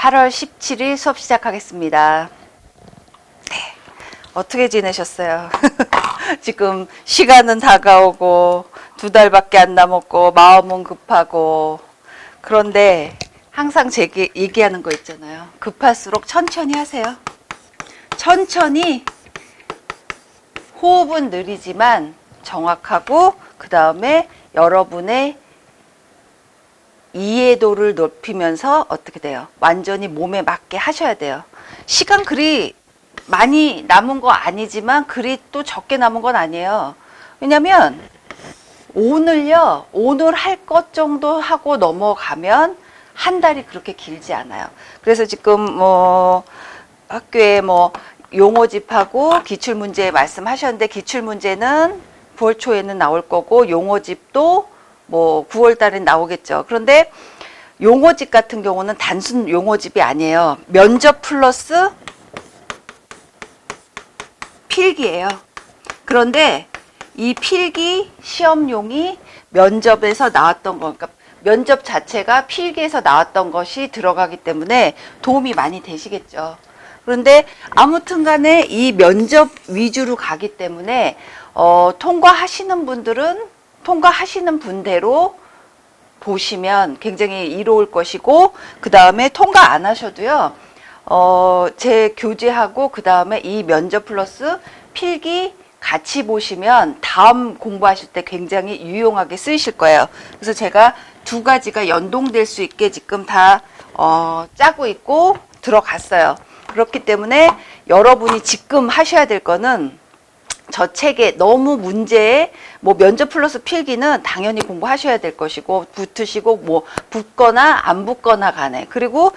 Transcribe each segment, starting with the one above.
8월 17일 수업 시작하겠습니다. 네, 어떻게 지내셨어요? 지금 시간은 다가오고 2달밖에 안 남았고 마음은 급하고, 그런데 항상 제게 얘기하는 거 있잖아요. 급할수록 천천히 하세요. 천천히, 호흡은 느리지만 정확하고, 그 다음에 여러분의 이해도를 높이면서 어떻게 돼요? 완전히 몸에 맞게 하셔야 돼요. 시간 그리 많이 남은 거 아니지만 그리 또 적게 남은 건 아니에요. 왜냐면 오늘요, 오늘 할 것 정도 하고 넘어가면 한 달이 그렇게 길지 않아요. 그래서 지금 뭐 학교에 뭐 용어집하고 기출문제 말씀하셨는데, 기출문제는 9월 초에는 나올 거고 용어집도 뭐 9월 달에 나오겠죠. 그런데 용어집 같은 경우는 단순 용어집이 아니에요. 면접 플러스 필기예요. 그런데 이 필기 시험용이 면접에서 나왔던 거, 그러니까 면접 자체가 필기에서 나왔던 것이 들어가기 때문에 도움이 많이 되시겠죠. 그런데 아무튼 간에 이 면접 위주로 가기 때문에 통과하시는 분들은 통과하시는 분대로 보시면 굉장히 이로울 것이고, 그 다음에 통과 안 하셔도요, 제 교재하고 그 다음에 이 면접 플러스 필기 같이 보시면 다음 공부하실 때 굉장히 유용하게 쓰이실 거예요. 그래서 제가 두 가지가 연동될 수 있게 지금 다 짜고 있고 들어갔어요. 그렇기 때문에 여러분이 지금 하셔야 될 거는, 저 책에 너무 문제에 뭐 면접 플러스 필기는 당연히 공부하셔야 될 것이고, 붙으시고 뭐 붙거나 안 붙거나 간에, 그리고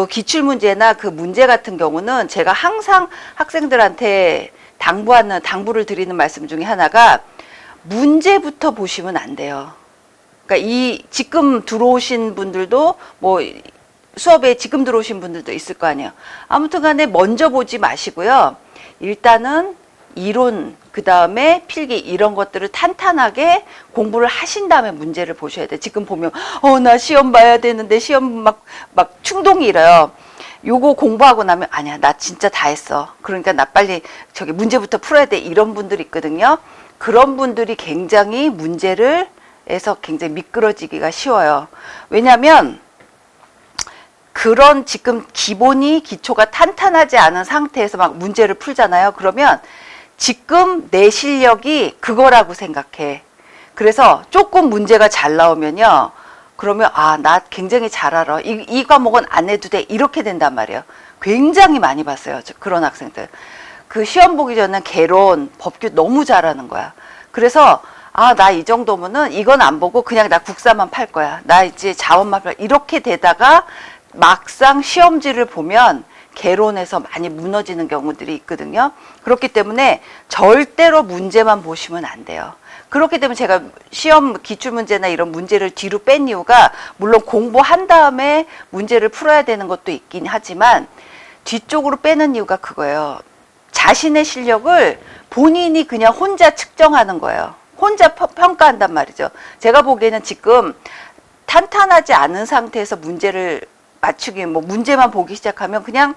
기출문제나 그 문제 같은 경우는 제가 항상 학생들한테 당부를 드리는 말씀 중에 하나가, 문제부터 보시면 안 돼요. 그러니까 이 지금 들어오신 분들도 뭐 수업에 지금 들어오신 분들도 있을 거 아니에요. 아무튼 간에 먼저 보지 마시고요. 일단은 이론, 그 다음에 필기, 이런 것들을 탄탄하게 공부를 하신 다음에 문제를 보셔야 돼. 지금 보면 나 시험 봐야 되는데 시험 막 충동이 일어요. 요거 공부하고 나면 아니야, 나 진짜 다 했어, 그러니까 나 빨리 저기 문제부터 풀어야 돼, 이런 분들이 있거든요. 그런 분들이 굉장히 문제를 해서 굉장히 미끄러지기가 쉬워요. 왜냐면 그런 지금 기초가 탄탄하지 않은 상태에서 막 문제를 풀잖아요. 그러면 지금 내 실력이 그거라고 생각해. 그래서 조금 문제가 잘 나오면요, 그러면 나 굉장히 잘 알아, 이 과목은 안 해도 돼, 이렇게 된단 말이에요. 굉장히 많이 봤어요, 그런 학생들. 그 시험 보기 전에 개론, 법규 너무 잘하는 거야. 그래서 나 이 정도면은 이건 안 보고 그냥 나 국사만 팔 거야, 나 이제 자원만 팔, 이렇게 되다가 막상 시험지를 보면 개론에서 많이 무너지는 경우들이 있거든요. 그렇기 때문에 절대로 문제만 보시면 안 돼요. 그렇기 때문에 제가 시험 기출문제나 이런 문제를 뒤로 뺀 이유가, 물론 공부한 다음에 문제를 풀어야 되는 것도 있긴 하지만 뒤쪽으로 빼는 이유가 그거예요. 자신의 실력을 본인이 그냥 혼자 측정하는 거예요. 혼자 평가한단 말이죠. 제가 보기에는 지금 탄탄하지 않은 상태에서 문제를 맞추기, 뭐 문제만 보기 시작하면 그냥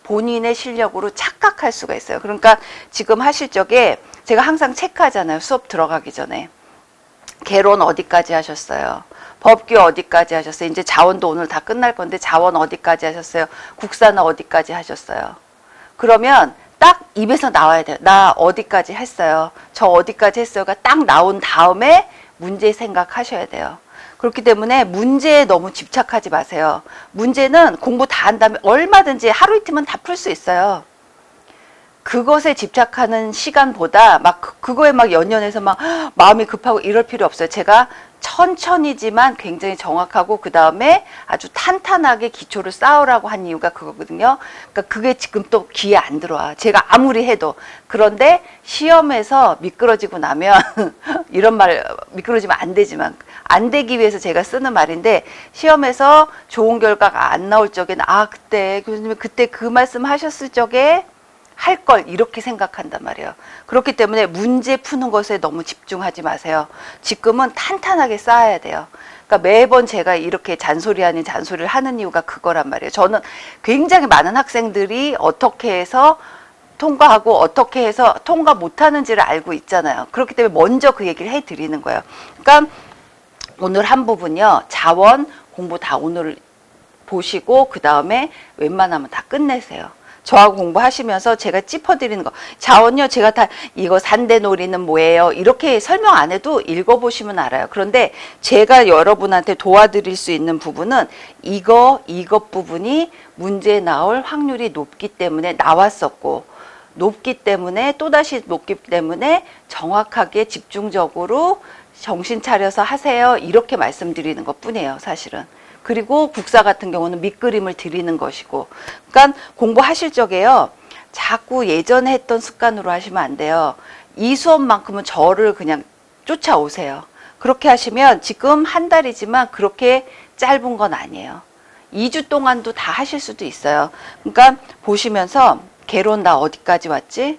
본인의 실력으로 착각할 수가 있어요. 그러니까 지금 하실 적에 제가 항상 체크하잖아요. 수업 들어가기 전에. 개론 어디까지 하셨어요? 법규 어디까지 하셨어요? 이제 자원도 오늘 다 끝날 건데 자원 어디까지 하셨어요? 국사는 어디까지 하셨어요? 그러면 딱 입에서 나와야 돼요. 나 어디까지 했어요? 저 어디까지 했어요가 딱 나온 다음에 문제 생각하셔야 돼요. 그렇기 때문에 문제에 너무 집착하지 마세요. 문제는 공부 다 한 다음에 얼마든지 하루 이틀만 다 풀 수 있어요. 그것에 집착하는 시간보다 그거에 연연해서 마음이 급하고 이럴 필요 없어요. 제가 천천히지만 굉장히 정확하고 그 다음에 아주 탄탄하게 기초를 쌓으라고 한 이유가 그거거든요. 그러니까 그게 지금 또 귀에 안 들어와, 제가 아무리 해도. 그런데 시험에서 미끄러지고 나면 이런 말, 미끄러지면 안 되지만 안 되기 위해서 제가 쓰는 말인데, 시험에서 좋은 결과가 안 나올 적에는 그때 교수님 그때 그 말씀 하셨을 적에 할 걸, 이렇게 생각한단 말이에요. 그렇기 때문에 문제 푸는 것에 너무 집중하지 마세요. 지금은 탄탄하게 쌓아야 돼요. 그러니까 매번 제가 이렇게 잔소리 아닌 잔소리를 하는 이유가 그거란 말이에요. 저는 굉장히 많은 학생들이 어떻게 해서 통과하고 어떻게 해서 통과 못하는지를 알고 있잖아요. 그렇기 때문에 먼저 그 얘기를 해드리는 거예요. 그러니까 오늘 한 부분요. 자원 공부 다 오늘 보시고 그 다음에 웬만하면 다 끝내세요. 저하고 공부하시면서 제가 짚어드리는 거. 자원요, 제가 다 이거 산대놀이는 뭐예요? 이렇게 설명 안 해도 읽어보시면 알아요. 그런데 제가 여러분한테 도와드릴 수 있는 부분은 이것 부분이 문제 나올 확률이 높기 때문에 나왔었고, 높기 때문에 또다시 높기 때문에 정확하게 집중적으로 정신 차려서 하세요. 이렇게 말씀드리는 것 뿐이에요, 사실은. 그리고 국사 같은 경우는 밑그림을 드리는 것이고, 그러니까 공부하실 적에요, 자꾸 예전에 했던 습관으로 하시면 안 돼요. 이 수업만큼은 저를 그냥 쫓아오세요. 그렇게 하시면 지금 한 달이지만 그렇게 짧은 건 아니에요. 2주 동안도 다 하실 수도 있어요. 그러니까 보시면서 개론 나 어디까지 왔지?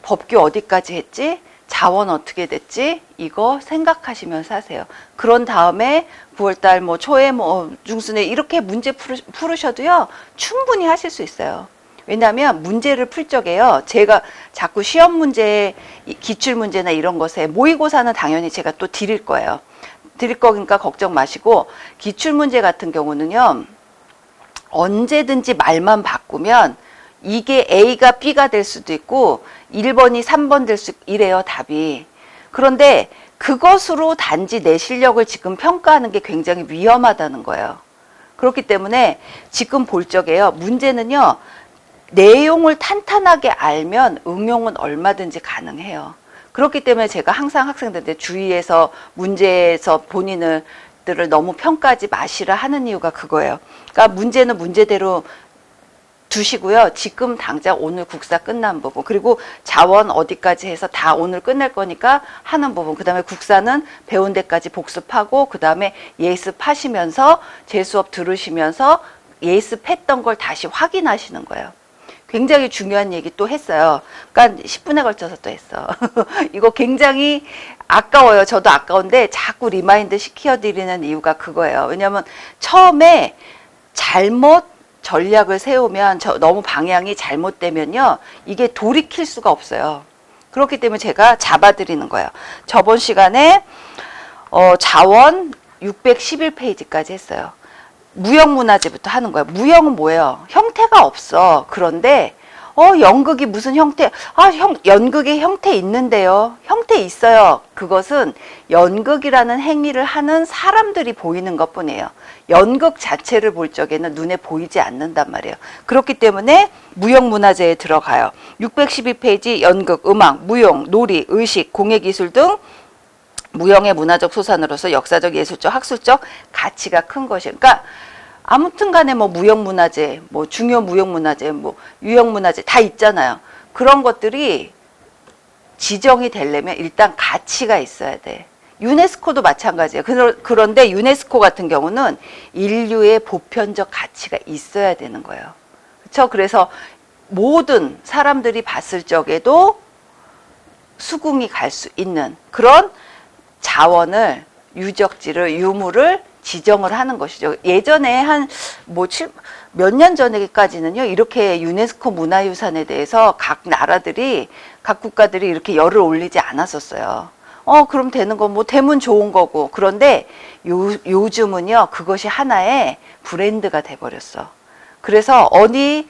법규 어디까지 했지? 자원 어떻게 됐지? 이거 생각하시면서 하세요. 그런 다음에 9월달 뭐 초에 뭐 중순에 이렇게 문제 풀으셔도요, 충분히 하실 수 있어요. 왜냐하면 문제를 풀 적에요, 제가 자꾸 시험 문제, 기출 문제나 이런 것에 모의고사는 당연히 제가 또 드릴 거예요. 드릴 거니까 걱정 마시고, 기출 문제 같은 경우는요, 언제든지 말만 바꾸면 이게 A가 B가 될 수도 있고 1번이 3번 될 수 이래요, 답이. 그런데 그것으로 단지 내 실력을 지금 평가하는 게 굉장히 위험하다는 거예요. 그렇기 때문에 지금 볼 적에요, 문제는요, 내용을 탄탄하게 알면 응용은 얼마든지 가능해요. 그렇기 때문에 제가 항상 학생들한테 주의해서 문제에서 본인을 너무 평가하지 마시라 하는 이유가 그거예요. 그러니까 문제는 문제대로 두시고요. 지금 당장 오늘 국사 끝난 부분, 그리고 자원 어디까지 해서 다 오늘 끝낼 거니까 하는 부분, 그 다음에 국사는 배운 데까지 복습하고 그 다음에 예습하시면서 제 수업 들으시면서 예습했던 걸 다시 확인하시는 거예요. 굉장히 중요한 얘기 또 했어요. 그러니까 10분에 걸쳐서 또 했어. 이거 굉장히 아까워요. 저도 아까운데 자꾸 리마인드 시켜드리는 이유가 그거예요. 왜냐하면 처음에 잘못 전략을 세우면 너무 방향이 잘못되면요, 이게 돌이킬 수가 없어요. 그렇기 때문에 제가 잡아드리는 거예요. 저번 시간에 자원 611페이지까지 했어요. 무형문화재부터 하는 거예요. 무형은 뭐예요? 형태가 없어. 그런데 연극이 무슨 형태? 연극의 형태 있는데요. 형태 있어요. 그것은 연극이라는 행위를 하는 사람들이 보이는 것뿐이에요. 연극 자체를 볼 적에는 눈에 보이지 않는단 말이에요. 그렇기 때문에 무형문화재에 들어가요. 612페이지 연극, 음악, 무용, 놀이, 의식, 공예기술 등 무형의 문화적 소산으로서 역사적, 예술적, 학술적 가치가 큰 것이에요. 그러니까 아무튼 간에 뭐 무형문화재, 뭐 중요 무형문화재, 뭐 유형문화재 다 있잖아요. 그런 것들이 지정이 되려면 일단 가치가 있어야 돼. 유네스코도 마찬가지예요. 그런데 유네스코 같은 경우는 인류의 보편적 가치가 있어야 되는 거예요. 그렇죠? 그래서 모든 사람들이 봤을 적에도 수긍이 갈 수 있는 그런 자원을, 유적지를, 유물을 지정을 하는 것이죠. 예전에 몇 년 전에까지는요, 이렇게 유네스코 문화유산에 대해서 각 나라들이, 각 국가들이 이렇게 열을 올리지 않았었어요. 그럼 되는 거, 뭐, 되면 좋은 거고. 그런데 요즘은요, 그것이 하나의 브랜드가 돼버렸어. 그래서 어디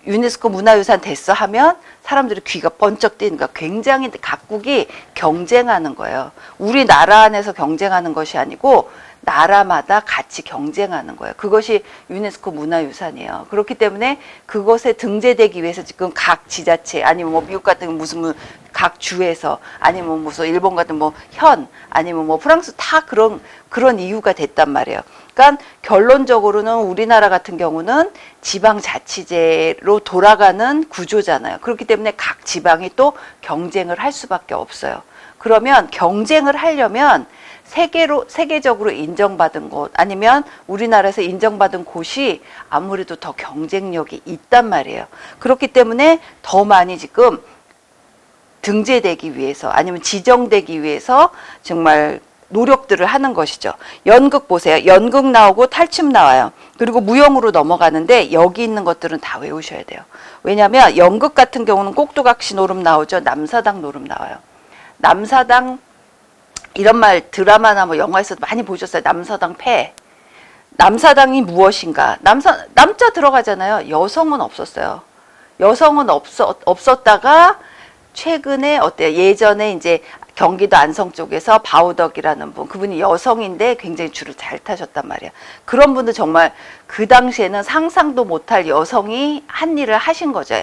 유네스코 문화유산 됐어 하면 사람들이 귀가 번쩍 뜨는 거야. 굉장히 각국이 경쟁하는 거예요. 우리나라 안에서 경쟁하는 것이 아니고 나라마다 같이 경쟁하는 거예요. 그것이 유네스코 문화유산이에요. 그렇기 때문에 그것에 등재되기 위해서 지금 각 지자체, 아니면 뭐 미국 같은 무슨 각 주에서, 아니면 무슨 일본 같은 뭐 현, 아니면 뭐 프랑스 다 그런 이유가 됐단 말이에요. 그러니까 결론적으로는 우리나라 같은 경우는 지방자치제로 돌아가는 구조잖아요. 그렇기 때문에 각 지방이 또 경쟁을 할 수밖에 없어요. 그러면 경쟁을 하려면 세계적으로 인정받은 곳, 아니면 우리나라에서 인정받은 곳이 아무래도 더 경쟁력이 있단 말이에요. 그렇기 때문에 더 많이 지금 등재되기 위해서, 아니면 지정되기 위해서 정말 노력들을 하는 것이죠. 연극 보세요. 연극 나오고 탈춤 나와요. 그리고 무용으로 넘어가는데 여기 있는 것들은 다 외우셔야 돼요. 왜냐하면 연극 같은 경우는 꼭두각시 노름 나오죠. 남사당 노름 나와요. 남사당 이런 말 드라마나 뭐 영화에서도 많이 보셨어요. 남사당 패. 남사당이 무엇인가? 남자 들어가잖아요. 여성은 없었어요. 여성은 없었다가 최근에 어때요? 예전에 이제 경기도 안성 쪽에서 바우덕이라는 분, 그분이 여성인데 굉장히 줄을 잘 타셨단 말이에요. 그런 분들 정말 그 당시에는 상상도 못할 여성이 한 일을 하신 거죠.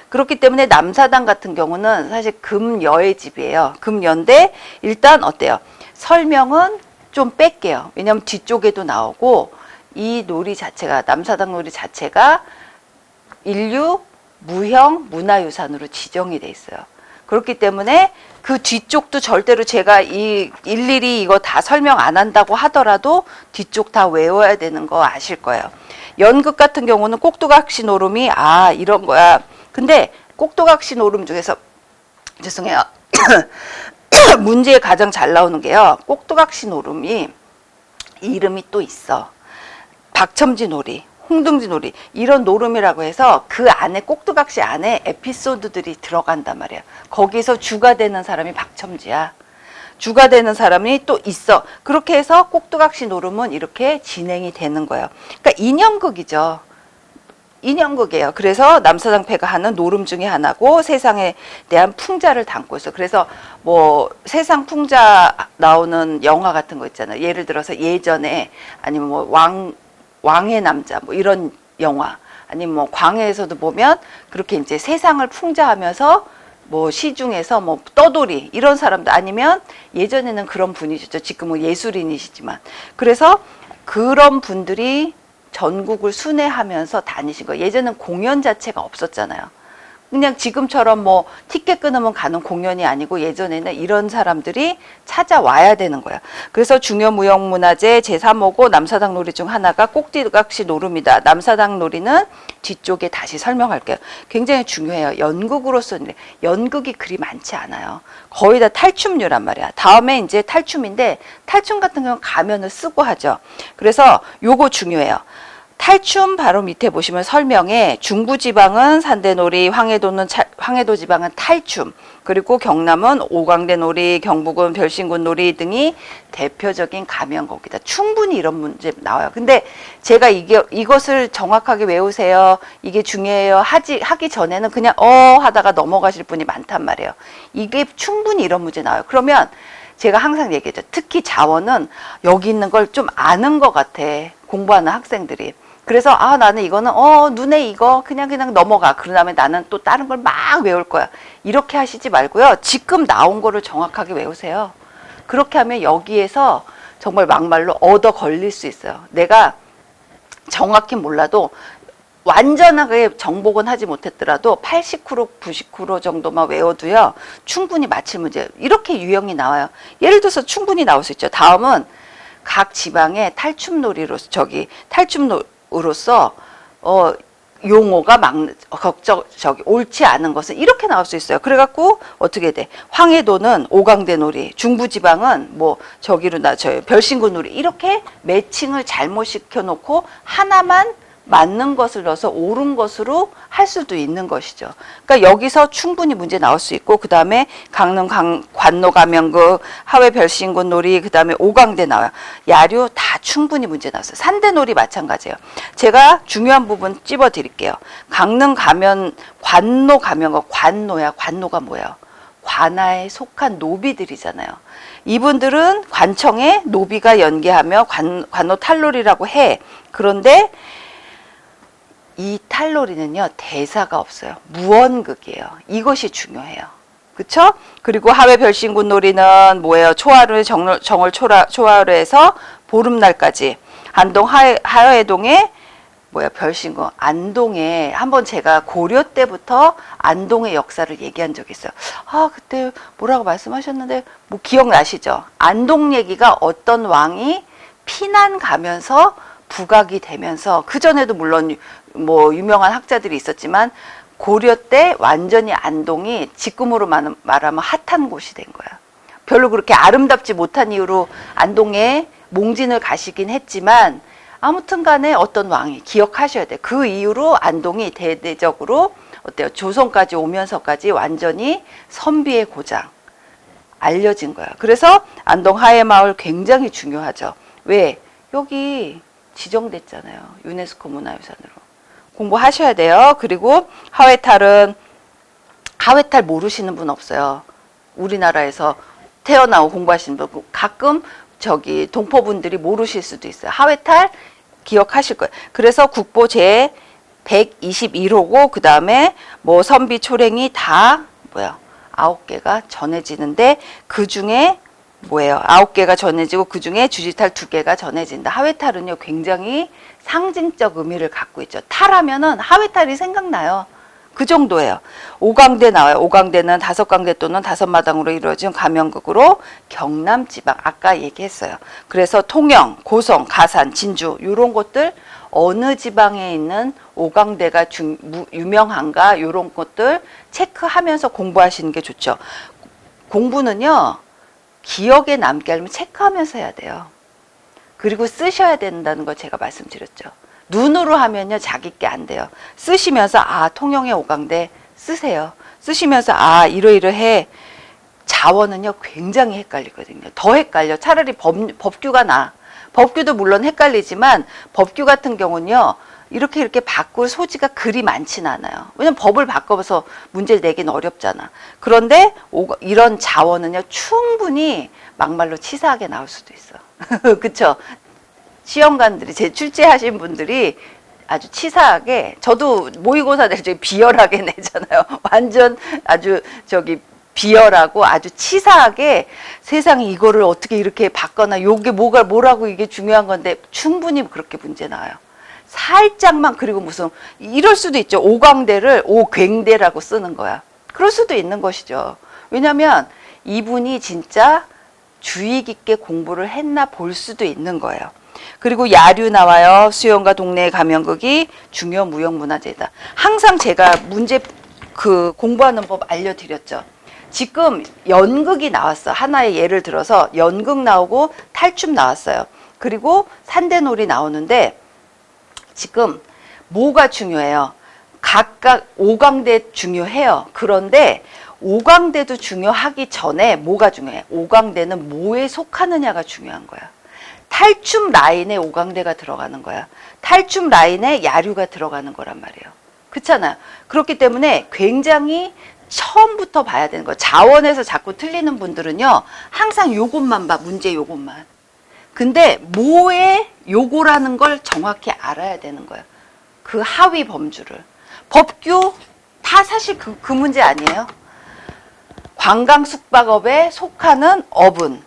그렇기 때문에 남사당 같은 경우는 사실 금여의 집이에요. 금여인데 일단 어때요? 설명은 좀 뺄게요. 왜냐하면 뒤쪽에도 나오고 이 놀이 자체가 남사당 놀이 자체가 인류 무형 문화유산으로 지정이 돼 있어요. 그렇기 때문에 그 뒤쪽도 절대로 제가 일일이 이거 다 설명 안 한다고 하더라도 뒤쪽 다 외워야 되는 거 아실 거예요. 연극 같은 경우는 꼭두각시 노름이 이런 거야. 근데 꼭두각시 노름 중에서 죄송해요. 문제에 가장 잘 나오는 게요. 꼭두각시 노름이 이름이 또 있어. 박첨지 놀이, 홍둥지 놀이 이런 노름이라고 해서 그 안에 꼭두각시 안에 에피소드들이 들어간단 말이에요. 거기서 주가 되는 사람이 박첨지야. 주가 되는 사람이 또 있어. 그렇게 해서 꼭두각시 노름은 이렇게 진행이 되는 거예요. 그러니까 인형극이죠. 인형극이에요. 그래서 남사당패가 하는 노름 중에 하나고 세상에 대한 풍자를 담고 있어요. 그래서 뭐 세상 풍자 나오는 영화 같은 거 있잖아요. 예를 들어서 예전에 아니면 뭐 왕의 남자 뭐 이런 영화 아니면 뭐 광해에서도 보면 그렇게 이제 세상을 풍자하면서 뭐 시중에서 뭐 떠돌이 이런 사람들 아니면 예전에는 그런 분이셨죠. 지금은 예술인이시지만 그래서 그런 분들이 전국을 순회하면서 다니신 거예요. 예전엔 공연 자체가 없었잖아요. 그냥 지금처럼 뭐 티켓 끊으면 가는 공연이 아니고 예전에는 이런 사람들이 찾아와야 되는 거예요. 그래서 중요무형문화재 제3호고 남사당 놀이 중 하나가 꼭두각시 노름이다. 남사당 놀이는 뒤쪽에 다시 설명할게요. 굉장히 중요해요. 연극으로서는 연극이 그리 많지 않아요. 거의 다 탈춤류란 말이야. 다음에 이제 탈춤인데 탈춤 같은 경우는 가면을 쓰고 하죠. 그래서 요거 중요해요. 탈춤 바로 밑에 보시면 설명에 중부지방은 산대놀이, 황해도 지방은 탈춤, 그리고 경남은 오광대놀이, 경북은 별신군놀이 등이 대표적인 가면곡이다. 충분히 이런 문제 나와요. 근데 제가 이것을 정확하게 외우세요. 이게 중요해요. 하기 전에는 그냥 하다가 넘어가실 분이 많단 말이에요. 이게 충분히 이런 문제 나와요. 그러면 제가 항상 얘기했죠. 특히 자원은 여기 있는 걸 좀 아는 것 같아. 공부하는 학생들이. 그래서 나는 이거는 눈에 이거 그냥 넘어가. 그런 다음에 나는 또 다른 걸 막 외울 거야. 이렇게 하시지 말고요. 지금 나온 거를 정확하게 외우세요. 그렇게 하면 여기에서 정말 막말로 얻어 걸릴 수 있어요. 내가 정확히 몰라도 완전하게 정복은 하지 못했더라도 80% 90% 정도만 외워도요. 충분히 맞힐 문제. 이렇게 유형이 나와요. 예를 들어서 충분히 나올 수 있죠. 다음은 각 지방의 탈춤놀이로서 용어가 옳지 않은 것은 이렇게 나올 수 있어요. 그래갖고 어떻게 돼? 황해도는 오광대놀이, 중부지방은 뭐 별신군놀이 이렇게 매칭을 잘못 시켜놓고 하나만 맞는 것을 넣어서 옳은 것으로 할 수도 있는 것이죠. 그러니까 여기서 충분히 문제 나올 수 있고 그 다음에 강릉 관노가면극, 하회 별신군놀이, 그 다음에 오광대 나와요. 야류 다 충분히 문제 나왔어요. 산대놀이 마찬가지예요. 제가 중요한 부분 찝어 드릴게요. 강릉 관노가면극, 관노가 뭐예요? 관아에 속한 노비들이잖아요. 이분들은 관청에 노비가 연계하며 관노 탈놀이라고 해. 그런데 이 탈놀이는요 대사가 없어요. 무언극이에요. 이것이 중요해요. 그쵸? 그리고 하회 별신군 놀이는 뭐예요? 초하루 정월 초하루에서 보름날까지 안동 하회동에 별신군 안동에 한번 제가 고려 때부터 안동의 역사를 얘기한 적이 있어요. 그때 뭐라고 말씀하셨는데 뭐 기억나시죠? 안동 얘기가 어떤 왕이 피난 가면서 부각이 되면서 그전에도 물론 뭐 유명한 학자들이 있었지만 고려 때 완전히 안동이 지금으로 말하면 핫한 곳이 된 거야. 별로 그렇게 아름답지 못한 이유로 안동에 몽진을 가시긴 했지만 아무튼 간에 어떤 왕이 기억하셔야 돼. 그 이후로 안동이 대대적으로 어때요? 조선까지 오면서까지 완전히 선비의 고장 알려진 거야. 그래서 안동 하회마을 굉장히 중요하죠. 왜? 여기 지정됐잖아요. 유네스코 문화유산으로. 공부하셔야 돼요. 그리고 하회탈 모르시는 분 없어요. 우리나라에서 태어나고 공부하시는 분 가끔 저기 동포분들이 모르실 수도 있어요. 하회탈 기억하실 거예요. 그래서 국보 제 121호고 그 다음에 뭐 선비 초랭이 다 뭐야 9개가 전해지는데 그 중에 뭐예요? 9개가 전해지고 그 중에 주지탈 2개가 전해진다. 하회탈은요 굉장히 상징적 의미를 갖고 있죠. 탈하면은 하회탈이 생각나요. 그 정도예요. 오강대 나와요. 오강대는 5강대 또는 5마당으로 이루어진 가면극으로 경남지방 아까 얘기했어요. 그래서 통영, 고성, 가산, 진주 이런 곳들 어느 지방에 있는 오강대가 유명한가 이런 것들 체크하면서 공부하시는 게 좋죠. 공부는요. 기억에 남게 하려면 체크하면서 해야 돼요. 그리고 쓰셔야 된다는 거 제가 말씀드렸죠. 눈으로 하면요 자기 게 안 돼요. 쓰시면서 아 통영의 오강대 쓰세요. 쓰시면서 아 이러이러해. 자원은요 굉장히 헷갈리거든요. 더 헷갈려. 차라리 법규가 나. 법규도 물론 헷갈리지만 법규 같은 경우는요 이렇게 바꿀 소지가 그리 많지는 않아요. 왜냐면 법을 바꿔서 문제를 내긴 어렵잖아. 그런데 이런 자원은요 충분히 막말로 치사하게 나올 수도 있어. 그쵸? 시험관들이 제 출제하신 분들이 아주 치사하게 저도 모의고사 낼 때 비열하게 내잖아요. 완전 아주 저기 비열하고 아주 치사하게 세상에 이거를 어떻게 이렇게 바꿔나 요게 뭐라고 이게 중요한 건데 충분히 그렇게 문제 나와요. 살짝만 그리고 무슨 이럴 수도 있죠. 오광대를 오괭대라고 쓰는 거야. 그럴 수도 있는 것이죠. 왜냐하면 이분이 진짜 주의 깊게 공부를 했나 볼 수도 있는 거예요. 그리고 야류 나와요. 수영과 동네 가면극이 중요 무형문화재다. 항상 제가 문제 공부하는 법 알려드렸죠. 지금 연극이 나왔어. 하나의 예를 들어서 연극 나오고 탈춤 나왔어요. 그리고 산대놀이 나오는데 지금 뭐가 중요해요? 각각 오광대 중요해요. 그런데 오광대도 중요하기 전에 뭐가 중요해? 오광대는 뭐에 속하느냐가 중요한 거야. 탈춤 라인에 오광대가 들어가는 거야. 탈춤 라인에 야류가 들어가는 거란 말이에요. 그렇잖아요. 그렇기 때문에 굉장히 처음부터 봐야 되는 거예요. 자원에서 자꾸 틀리는 분들은요. 항상 요것만 봐. 문제 요것만. 근데 뭐에 요거라는 걸 정확히 알아야 되는 거예요. 그 하위 범주를. 법규 다 사실 그 문제 아니에요. 관광숙박업에 속하는 업은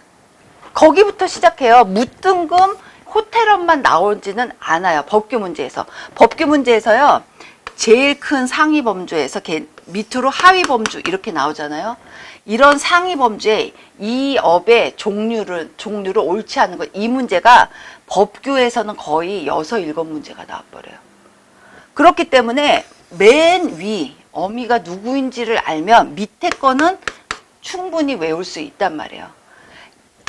거기부터 시작해요. 무등금 호텔업만 나오지는 않아요. 법규 문제에서. 법규 문제에서요. 제일 큰 상위 범주에서 밑으로 하위 범주 이렇게 나오잖아요. 이런 상위 범주에 이 업의 종류를 옳지 않은 것. 이 문제가 법규에서는 거의 6, 7문제가 나와버려요. 그렇기 때문에 맨 위 어미가 누구인지를 알면 밑에 거는 충분히 외울 수 있단 말이에요.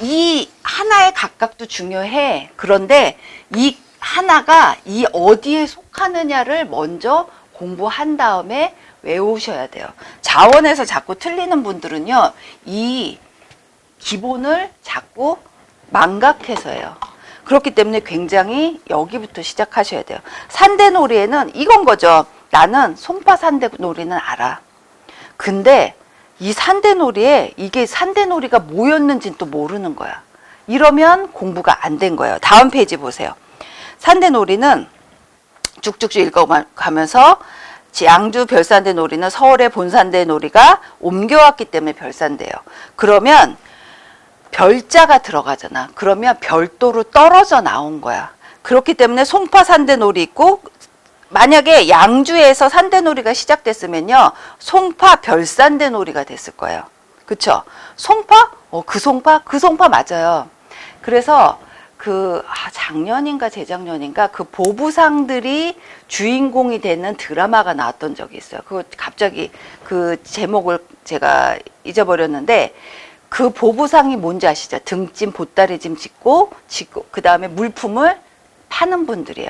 이 하나의 각각도 중요해. 그런데 이 하나가 이 어디에 속하느냐를 먼저 공부한 다음에 외우셔야 돼요. 자원에서 자꾸 틀리는 분들은요. 이 기본을 자꾸 망각해서 해요. 그렇기 때문에 굉장히 여기부터 시작하셔야 돼요. 산대놀이에는 이건 거죠. 나는 송파 산대놀이는 알아. 근데 이 산대놀이에 이게 산대놀이가 뭐였는지는 또 모르는 거야. 이러면 공부가 안 된 거예요. 다음 페이지 보세요. 산대놀이는 쭉쭉쭉 읽어가면서 양주 별산대놀이는 서울의 본산대놀이가 옮겨왔기 때문에 별산대예요. 그러면 별자가 들어가잖아. 그러면 별도로 떨어져 나온 거야. 그렇기 때문에 송파 산대놀이 있고 만약에 양주에서 산대놀이가 시작됐으면요. 송파 별산대놀이가 됐을 거예요. 그쵸? 송파? 그 송파 맞아요. 그래서 작년인가 재작년인가 그 보부상들이 주인공이 되는 드라마가 나왔던 적이 있어요. 그거 갑자기 그 제목을 제가 잊어버렸는데 그 보부상이 뭔지 아시죠? 등짐, 보따리짐 짓고 그 다음에 물품을 파는 분들이에요.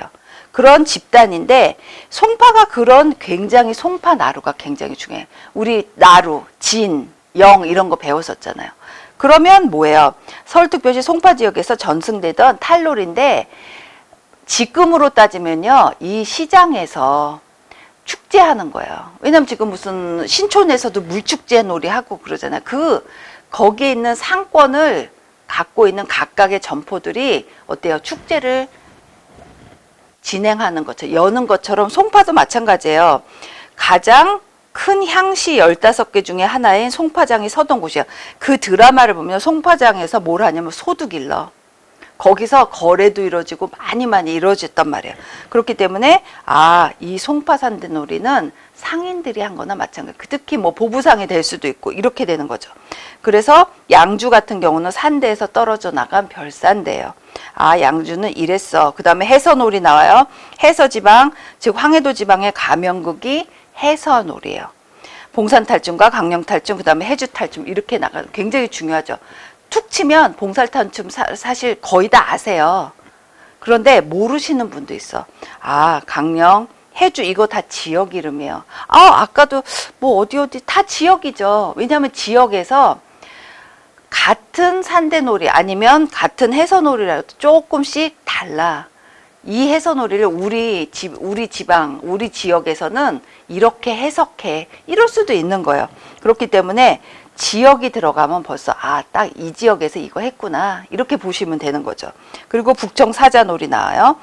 그런 집단인데 송파가 그런 굉장히 송파 나루가 굉장히 중요해요. 우리 나루, 진, 영 이런 거 배웠었잖아요. 그러면 뭐예요? 서울특별시 송파 지역에서 전승되던 탈놀인데 지금으로 따지면요. 이 시장에서 축제하는 거예요. 왜냐면 지금 무슨 신촌에서도 물축제 놀이 하고 그러잖아요. 거기에 있는 상권을 갖고 있는 각각의 점포들이 어때요? 축제를 진행하는 것처럼, 여는 것처럼 송파도 마찬가지예요. 가장 큰 향시 15개 중에 하나인 송파장이 서던 곳이에요. 그 드라마를 보면 송파장에서 뭘 하냐면 소두길러. 거기서 거래도 이루어지고 많이 이루어졌단 말이에요. 그렇기 때문에 이 송파산대놀이는 상인들이 한 거나 마찬가지. 특히 뭐 보부상이 될 수도 있고 이렇게 되는 거죠. 그래서 양주 같은 경우는 산대에서 떨어져 나간 별산대예요. 양주는 이랬어. 그 다음에 해서놀이 나와요. 해서지방, 즉 황해도 지방의 가면국이 해서놀이에요. 봉산탈춤과 강령탈춤, 그 다음에 해주탈춤 이렇게 나가요. 굉장히 중요하죠. 툭 치면 봉살탄춤 사실 거의 다 아세요. 그런데 모르시는 분도 있어. 강령, 해주 이거 다 지역 이름이에요. 아까도 뭐 어디 다 지역이죠. 왜냐하면 지역에서 같은 산대놀이 아니면 같은 해서놀이라도 조금씩 달라. 이 해서놀이를 우리 지방, 우리 지역에서는 이렇게 해석해. 이럴 수도 있는 거예요. 그렇기 때문에 지역이 들어가면 벌써 딱 이 지역에서 이거 했구나 이렇게 보시면 되는 거죠. 그리고 북청 사자놀이 나와요.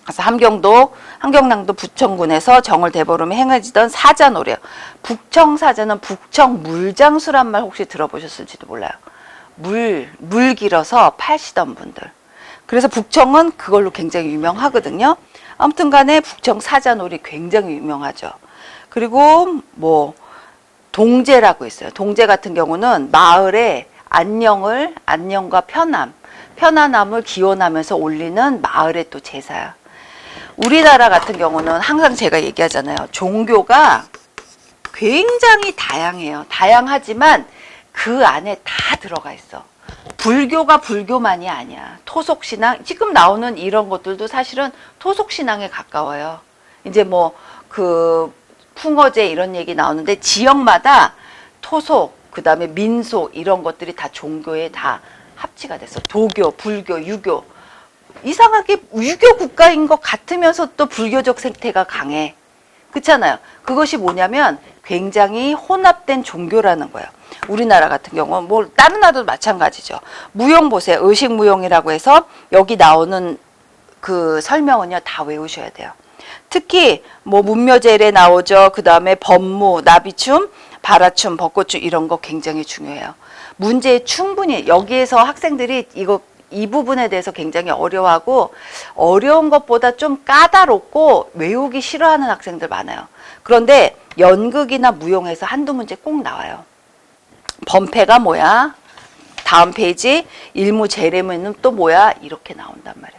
그래서 함경남도 부천군에서 정월 대보름에 행해지던 사자놀이에요. 북청 사자는 북청 물장수란 말 혹시 들어보셨을지도 몰라요. 물 길어서 파시던 분들. 그래서 북청은 그걸로 굉장히 유명하거든요. 아무튼 간에 북청 사자놀이 굉장히 유명하죠. 그리고 동제라고 있어요. 동제 같은 경우는 마을에 안녕과 편안함을 기원하면서 올리는 마을의 또 제사야. 우리나라 같은 경우는 항상 제가 얘기하잖아요. 종교가 굉장히 다양해요. 다양하지만 그 안에 다 들어가 있어. 불교가 불교만이 아니야. 토속신앙, 지금 나오는 이런 것들도 사실은 토속신앙에 가까워요. 이제 풍어제 이런 얘기 나오는데 지역마다 토속, 그 다음에 민속 이런 것들이 다 종교에 다 합치가 됐어. 도교, 불교, 유교. 이상하게 유교 국가인 것 같으면서 또 불교적 생태가 강해. 그렇잖아요. 그것이 뭐냐면 굉장히 혼합된 종교라는 거예요. 우리나라 같은 경우는 다른 나라도 마찬가지죠. 무용 보세요. 의식무용이라고 해서 여기 나오는 그 설명은요 다 외우셔야 돼요. 특히 문묘제일에 나오죠. 그 다음에 법무, 나비춤, 바라춤, 벚꽃춤 이런 거 굉장히 중요해요. 문제에 충분히 여기에서 학생들이 이 부분에 대해서 굉장히 어려워하고 어려운 것보다 좀 까다롭고 외우기 싫어하는 학생들 많아요. 그런데 연극이나 무용에서 한두 문제 꼭 나와요. 범패가 뭐야? 다음 페이지 일무재래문은 또 뭐야? 이렇게 나온단 말이에요.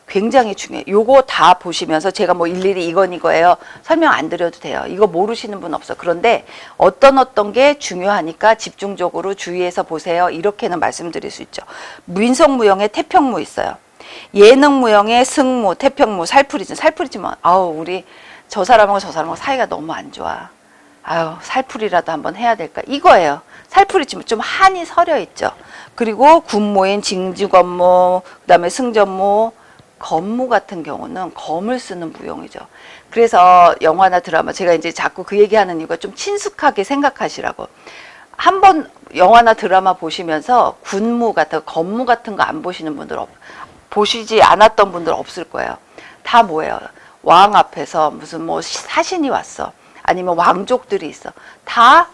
굉장히 중요해요. 요거 다 보시면서 제가 일일이 이거예요. 설명 안 드려도 돼요. 이거 모르시는 분 없어. 그런데 어떤 게 중요하니까 집중적으로 주의해서 보세요. 이렇게는 말씀드릴 수 있죠. 민속무용에 태평무 있어요. 예능무용에 승무, 태평무, 살풀이지만 우리 저 사람하고 사이가 너무 안 좋아. 살풀이라도 한번 해야 될까? 이거예요. 살풀이지만 좀 한이 서려 있죠. 그리고 군무인 징주검무, 그 다음에 승전무, 검무 같은 경우는 검을 쓰는 무용이죠. 그래서 영화나 드라마 제가 이제 자꾸 그 얘기하는 이유가 좀 친숙하게 생각하시라고. 한번 영화나 드라마 보시면서 군무 같은 검무 같은 거 안 보시는 분들 보시지 않았던 분들 없을 거예요. 다 뭐예요? 왕 앞에서 무슨 사신이 왔어. 아니면 왕족들이 있어. 다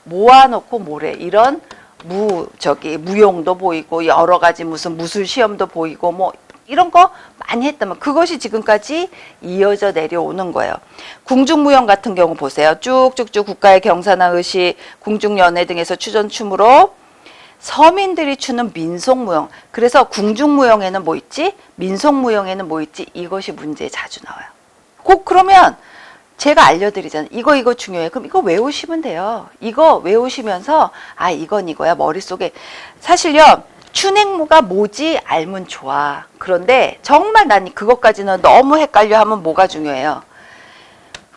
모아놓고 이런 무용도 보이고 여러 가지 무슨 무술 시험도 보이고 이런 거 많이 했다면 그것이 지금까지 이어져 내려오는 거예요. 궁중무용 같은 경우 보세요. 쭉쭉쭉 국가의 경사나 의식, 궁중연회 등에서 추전 춤으로 서민들이 추는 민속무용. 그래서 궁중무용에는 뭐 있지? 민속무용에는 뭐 있지? 이것이 문제에 자주 나와요. 꼭 그러면 제가 알려드리잖아요. 이거 중요해. 그럼 이거 외우시면 돼요. 이거 외우시면서 아 이건 이거야 머릿속에. 사실요. 춘행무가 뭐지 알면 좋아. 그런데 정말 난 그것까지는 너무 헷갈려 하면 뭐가 중요해요.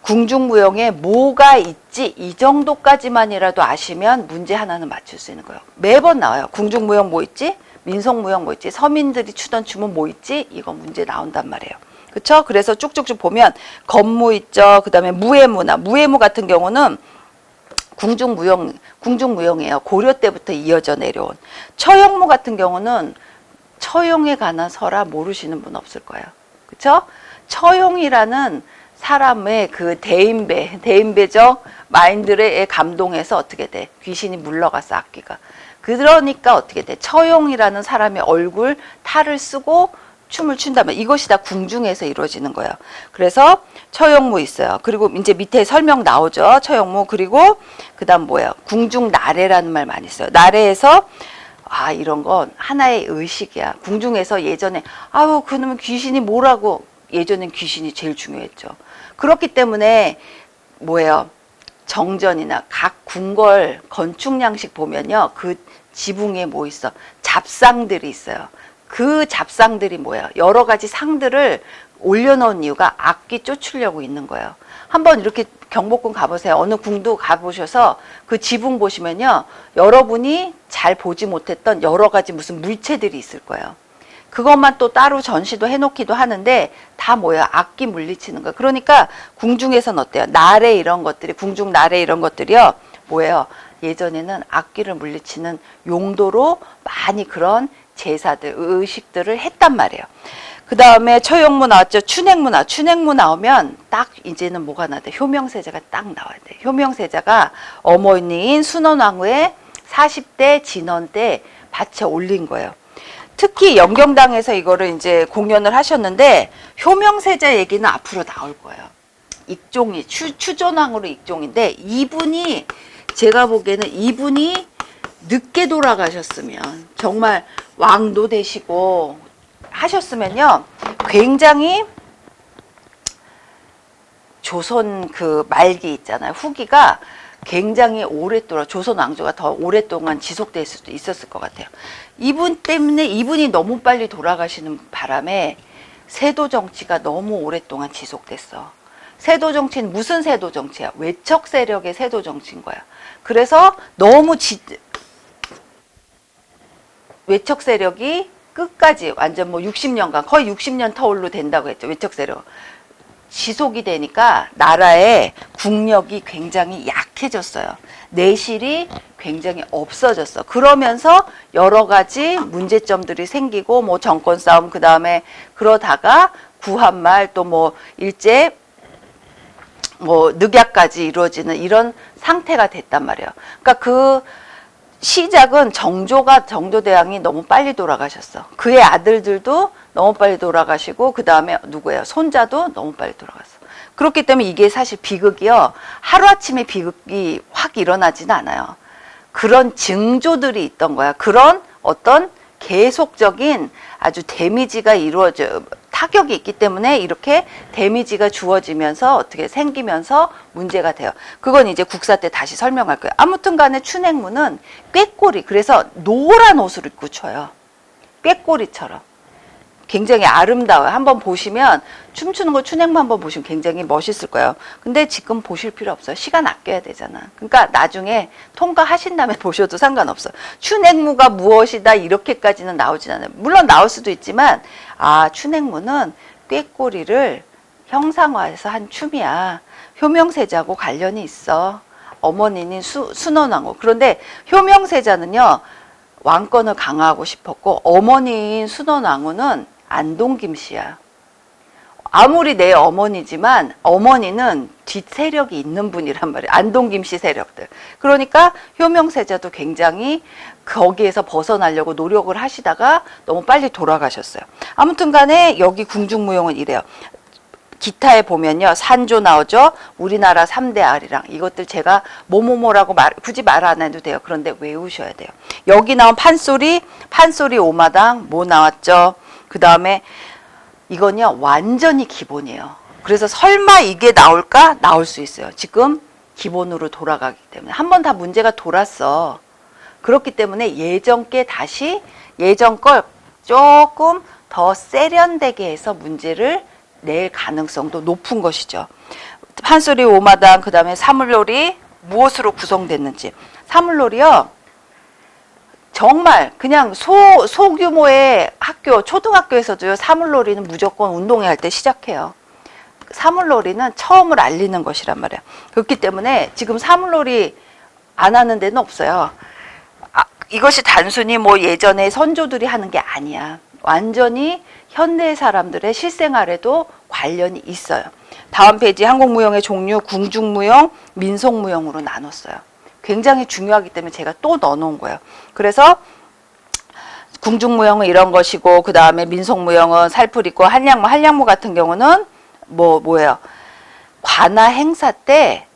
궁중무용에 뭐가 있지 이 정도까지만이라도 아시면 문제 하나는 맞출 수 있는 거예요. 매번 나와요. 궁중무용 뭐 있지? 민속무용 뭐 있지? 서민들이 추던 춤은 뭐 있지? 이거 문제 나온단 말이에요. 그쵸? 그래서 쭉쭉쭉 보면 건무 있죠. 그 다음에 무예무나 무예무 같은 경우는 궁중무용이에요. 고려 때부터 이어져 내려온. 처용무 같은 경우는 처용에 관한 설화 모르시는 분 없을 거예요. 그쵸? 처용이라는 사람의 그 대인배적 마인드에 감동해서 어떻게 돼? 귀신이 물러갔어, 악귀가. 그러니까 어떻게 돼? 처용이라는 사람의 얼굴 탈을 쓰고 춤을 춘다면 이것이 다 궁중에서 이루어지는 거예요. 그래서 처용무 있어요. 그리고 이제 밑에 설명 나오죠. 처용무. 그리고 그다음 뭐예요? 궁중 나래라는 말 많이 써요. 나래에서 아 이런 건 하나의 의식이야. 궁중에서 예전에 아우 그놈의 귀신이 뭐라고 예전엔 귀신이 제일 중요했죠. 그렇기 때문에 뭐예요? 정전이나 각 궁궐 건축 양식 보면요. 그 지붕에 뭐 있어? 잡상들이 있어요. 그 잡상들이 뭐예요? 여러 가지 상들을 올려놓은 이유가 악기 쫓으려고 있는 거예요. 한번 이렇게 경복궁 가보세요. 어느 궁도 가보셔서 그 지붕 보시면요. 여러분이 잘 보지 못했던 여러 가지 무슨 물체들이 있을 거예요. 그것만 또 따로 전시도 해놓기도 하는데 다 뭐예요? 악기 물리치는 거예요. 그러니까 궁중에서는 어때요? 나래 이런 것들이 궁중 나래 이런 것들이요. 뭐예요? 예전에는 악기를 물리치는 용도로 많이 그런 제사들, 의식들을 했단 말이에요. 그 다음에 처용무 나왔죠. 춘행무 나오면 딱 이제는 뭐가 나와야 돼? 효명세자가 딱 나와야 돼. 효명세자가 어머니인 순원왕후의 40대 진원 때 밭에 올린 거예요. 특히 영경당에서 이거를 이제 공연을 하셨는데 효명세자 얘기는 앞으로 나올 거예요. 익종이 추존왕으로 익종인데 이분이 제가 보기에는 이분이 늦게 돌아가셨으면 정말 왕도 되시고 하셨으면요 굉장히 조선 그 말기 있잖아요 후기가 굉장히 오랫동안 조선 왕조가 더 오랫동안 지속될 수도 있었을 것 같아요. 이분 때문에 이분이 너무 빨리 돌아가시는 바람에 세도 정치가 너무 오랫동안 지속됐어. 세도 정치는 무슨 세도 정치야? 외척 세력의 세도 정치인 거야. 그래서 너무 외척 세력이 끝까지 완전 뭐 60년간 거의 60년 터울로 된다고 했죠. 외척 세력. 지속이 되니까 나라의 국력이 굉장히 약해졌어요. 내실이 굉장히 없어졌어. 그러면서 여러 가지 문제점들이 생기고 뭐 정권 싸움 그다음에 그러다가 구한말 또 뭐 일제 뭐 늑약까지 이루어지는 이런 상태가 됐단 말이에요. 그러니까 그 시작은 정조대왕이 너무 빨리 돌아가셨어. 그의 아들들도 너무 빨리 돌아가시고 그 다음에 누구예요? 손자도 너무 빨리 돌아갔어. 그렇기 때문에 이게 사실 비극이요. 하루아침에 비극이 확 일어나지는 않아요. 그런 징조들이 있던 거야. 그런 어떤 계속적인 아주 데미지가 타격이 있기 때문에 이렇게 데미지가 주어지면서 어떻게 생기면서 문제가 돼요. 그건 이제 국사 때 다시 설명할 거예요. 아무튼 간에 춘행무는 꾀꼬리, 그래서 노란 옷을 입고 춰요. 꾀꼬리처럼. 굉장히 아름다워요. 한번 보시면 춤추는 거 춘행무 한번 보시면 굉장히 멋있을 거예요. 근데 지금 보실 필요 없어요. 시간 아껴야 되잖아. 그러니까 나중에 통과하신 다음에 보셔도 상관없어요. 춘행무가 무엇이다 이렇게까지는 나오진 않아요. 물론 나올 수도 있지만 춘행무는 꾀꼬리를 형상화해서 한 춤이야. 효명세자하고 관련이 있어. 어머니는 순원왕후. 그런데 효명세자는요. 왕권을 강화하고 싶었고 어머니인 순원왕후는 안동김 씨야. 아무리 내 어머니지만 어머니는 뒷세력이 있는 분이란 말이에요. 안동김 씨 세력들. 그러니까 효명세자도 굉장히 거기에서 벗어나려고 노력을 하시다가 너무 빨리 돌아가셨어요. 아무튼 간에 여기 궁중무용은 이래요. 기타에 보면요. 산조 나오죠. 우리나라 3대 아리랑. 이것들 제가 뭐뭐뭐라고 굳이 말 안 해도 돼요. 그런데 외우셔야 돼요. 여기 나온 판소리 오마당 뭐 나왔죠. 그 다음에 이건요. 완전히 기본이에요. 그래서 설마 이게 나올까? 나올 수 있어요. 지금 기본으로 돌아가기 때문에. 한 번 다 문제가 돌았어. 그렇기 때문에 예전 게 다시 예전 걸 조금 더 세련되게 해서 문제를 낼 가능성도 높은 것이죠. 판소리 5마당, 그 다음에 사물놀이 무엇으로 구성됐는지. 사물놀이요. 정말 그냥 소규모의 학교, 초등학교에서도요, 사물놀이는 무조건 운동회 할 때 시작해요. 사물놀이는 처음을 알리는 것이란 말이에요. 그렇기 때문에 지금 사물놀이 안 하는 데는 없어요. 이것이 단순히 뭐 예전에 선조들이 하는 게 아니야. 완전히 현대 사람들의 실생활에도 관련이 있어요. 다음 페이지 한국무용의 종류, 궁중무용, 민속무용으로 나눴어요. 굉장히 중요하기 때문에 제가 또 넣어놓은 거예요. 그래서 궁중무용은 이런 것이고, 그 다음에 민속무용은 살풀 있고, 한량무 같은 경우는 뭐예요? 관아 행사 때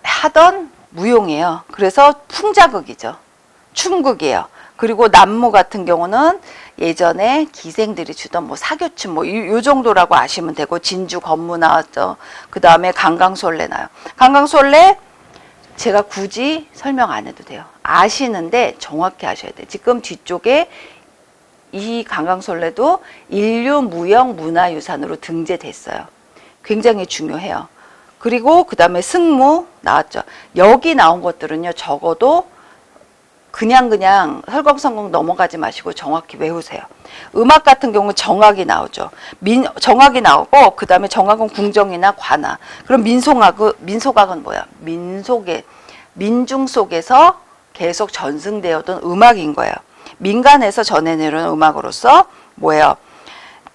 하던 무용이에요. 그래서 풍자극이죠. 춤극이에요. 그리고 남무 같은 경우는 예전에 기생들이 주던 뭐 사교춤 뭐 요 정도라고 아시면 되고, 진주 건무 나왔죠. 그 다음에 강강술래 나요. 강강술래 제가 굳이 설명 안 해도 돼요. 아시는데 정확히 아셔야 돼요. 지금 뒤쪽에 이 강강술래도 인류무형문화유산으로 등재됐어요. 굉장히 중요해요. 그리고 그 다음에 승무 나왔죠. 여기 나온 것들은요, 적어도 그냥 설검성공 넘어가지 마시고 정확히 외우세요. 음악 같은 경우는 정악이 나오죠. 정악이 나오고, 그 다음에 정악은 궁정이나 관아. 그럼 민속악은 뭐야? 민중 속에서 계속 전승되었던 음악인 거예요. 민간에서 전해내려온 음악으로서 뭐예요?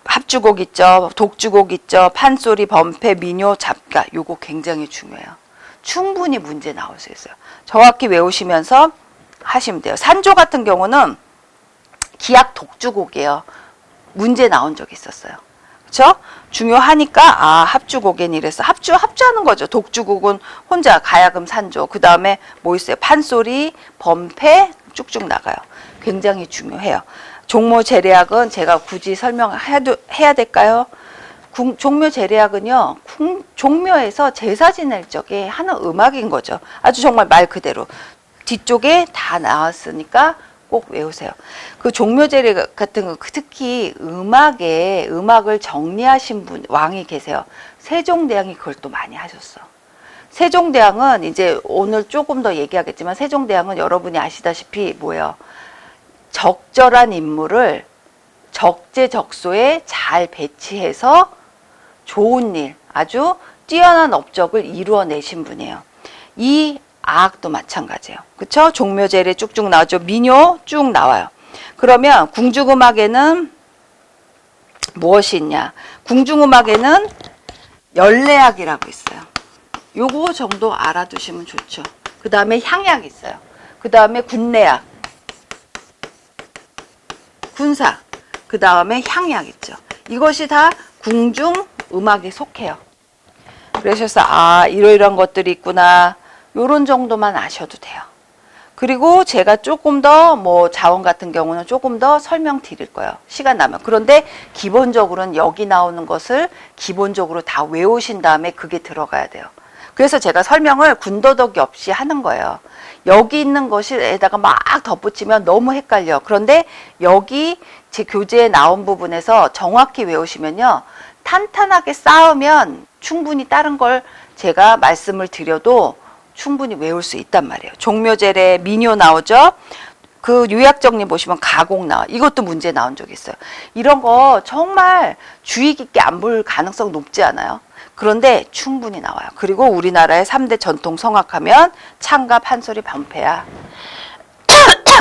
합주곡 있죠, 독주곡 있죠, 판소리, 범패, 민요, 잡가. 요거 굉장히 중요해요. 충분히 문제 나올 수 있어요. 정확히 외우시면서 하시면 돼요. 산조 같은 경우는 기악 독주곡이에요. 문제 나온 적이 있었어요. 그렇죠? 중요하니까 합주곡엔 이래서 합주하는 거죠. 독주곡은 혼자 가야금 산조. 그 다음에 뭐 있어요? 판소리, 범패 쭉쭉 나가요. 굉장히 중요해요. 종묘 제례악은 제가 굳이 설명해야 될까요? 종묘 제례악은요, 종묘에서 제사 지낼 적에 하는 음악인 거죠. 아주 정말 말 그대로. 뒤쪽에 다 나왔으니까 꼭 외우세요. 그 종묘제례 같은 거, 특히 음악을 정리하신 왕이 계세요. 세종대왕이 그걸 또 많이 하셨어. 세종대왕은 이제 오늘 조금 더 얘기하겠지만, 세종대왕은 여러분이 아시다시피 뭐예요? 적절한 인물을 적재적소에 잘 배치해서 좋은 일, 아주 뛰어난 업적을 이루어내신 분이에요. 이 악도 마찬가지예요. 그쵸? 종묘제례 쭉쭉 나오죠. 민요 쭉 나와요. 그러면 궁중음악에는 무엇이 있냐? 궁중음악에는 연례악이라고 있어요. 요거 정도 알아두시면 좋죠. 그 다음에 향약 있어요. 그 다음에 군례악, 군사, 그 다음에 향약 있죠. 이것이 다 궁중음악에 속해요. 그러셔서 이러이러한 것들이 있구나, 요런 정도만 아셔도 돼요. 그리고 제가 조금 더 자원 같은 경우는 조금 더 설명드릴 거예요. 시간 나면. 그런데 기본적으로는 여기 나오는 것을 기본적으로 다 외우신 다음에 그게 들어가야 돼요. 그래서 제가 설명을 군더더기 없이 하는 거예요. 여기 있는 것에다가 막 덧붙이면 너무 헷갈려. 그런데 여기 제 교재에 나온 부분에서 정확히 외우시면요, 탄탄하게 쌓으면 충분히 다른 걸 제가 말씀을 드려도 충분히 외울 수 있단 말이에요. 종묘제례, 민요 나오죠? 그 요약정리 보시면 가곡 나와. 이것도 문제 나온 적이 있어요. 이런 거 정말 주의 깊게 안 볼 가능성 높지 않아요? 그런데 충분히 나와요. 그리고 우리나라의 3대 전통 성악하면 창가, 판소리, 범패야.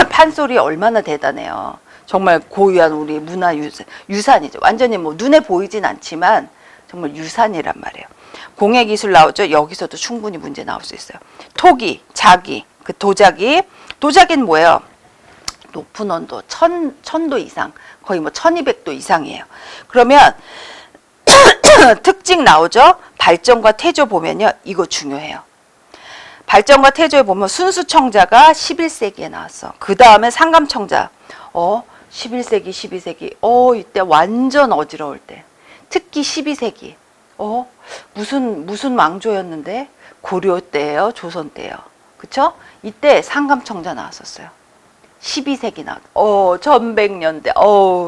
판소리 얼마나 대단해요. 정말 고유한 우리 문화 유산이죠. 완전히 눈에 보이진 않지만 정말 유산이란 말이에요. 공예기술 나오죠. 여기서도 충분히 문제 나올 수 있어요. 토기, 자기, 그 도자기는 뭐예요? 높은 온도, 1000도 이상, 거의 1200도 이상이에요. 그러면 특징 나오죠. 발전과 태조 보면요, 이거 중요해요. 발전과 태조에 보면 순수청자가 11세기에 나왔어. 그 다음에 상감청자, 11세기, 12세기, 이때 완전 어지러울 때. 특히 12세기. 무슨 왕조였는데? 고려 때예요? 조선 때예요? 그쵸? 이때 상감청자 나왔었어요. 12세기 나왔, 1100년대,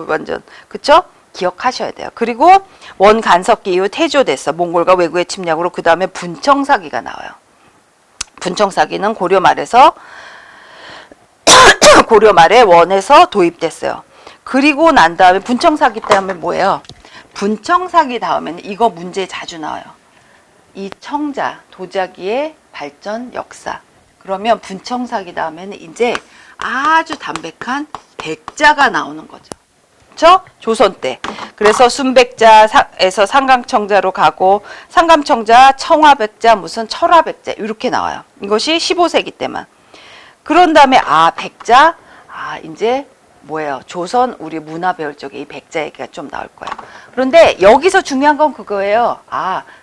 완전, 그쵸? 기억하셔야 돼요. 그리고 원간섭기 이후 태조됐어. 몽골과 왜구의 침략으로. 그 다음에 분청사기가 나와요. 분청사기는 고려 말에서 고려 말에 원에서 도입됐어요. 그리고 난 다음에 분청사기 다음에 뭐예요? 분청사기 다음에는 이거 문제 자주 나와요. 이 청자, 도자기의 발전 역사. 그러면 분청사기 다음에는 이제 아주 담백한 백자가 나오는 거죠. 그렇죠? 조선 때. 그래서 순백자에서 상감청자로 가고 상감청자, 청화백자, 무슨 철화백자 이렇게 나와요. 이것이 15세기 때만. 그런 다음에 백자, 이제 뭐예요? 조선 우리 문화 배울 적에 이 백자 얘기가 좀 나올 거예요. 그런데 여기서 중요한 건 그거예요.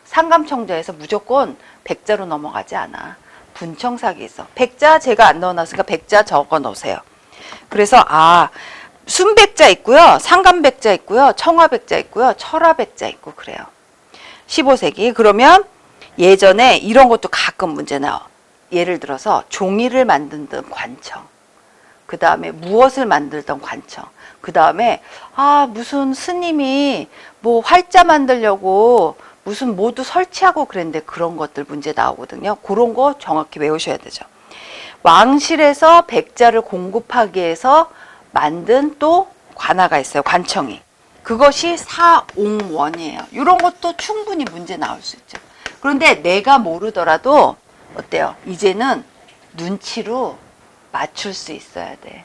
상감청자에서 무조건 백자로 넘어가지 않아. 분청사기에서. 백자 제가 안 넣어놨으니까 백자 적어 놓으세요. 그래서 순백자 있고요. 상감백자 있고요. 청화백자 있고요. 철화백자 있고 그래요. 15세기. 그러면 예전에 이런 것도 가끔 문제 나와. 예를 들어서 종이를 만들던 관청. 그 다음에 무엇을 만들던 관청. 그 다음에 무슨 스님이 뭐 활자 만들려고 무슨 모두 설치하고 그랬는데 그런 것들 문제 나오거든요. 그런 거 정확히 외우셔야 되죠. 왕실에서 백자를 공급하기 위해서 만든 또 관아가 있어요. 관청이. 그것이 사옹원이에요. 이런 것도 충분히 문제 나올 수 있죠. 그런데 내가 모르더라도 어때요? 이제는 눈치로 맞출 수 있어야 돼.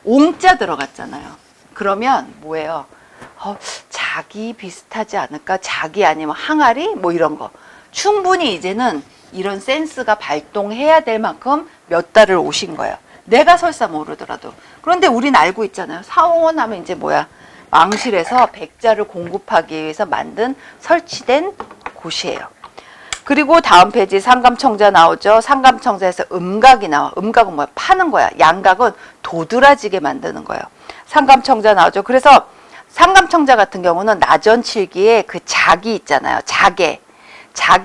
옹자 들어갔잖아요. 그러면 뭐예요? 자기 비슷하지 않을까? 자기 아니면 항아리? 뭐 이런 거. 충분히 이제는 이런 센스가 발동해야 될 만큼 몇 달을 오신 거예요. 내가 설사 모르더라도. 그런데 우린 알고 있잖아요. 사옹원 하면 이제 뭐야? 왕실에서 백자를 공급하기 위해서 만든 설치된 곳이에요. 그리고 다음 페이지 상감청자 나오죠. 상감청자에서 음각이 나와. 음각은 뭐야? 파는 거야. 양각은 도드라지게 만드는 거예요. 상감청자 나오죠. 그래서 상감청자 같은 경우는 나전칠기에 그 자기 있잖아요. 자개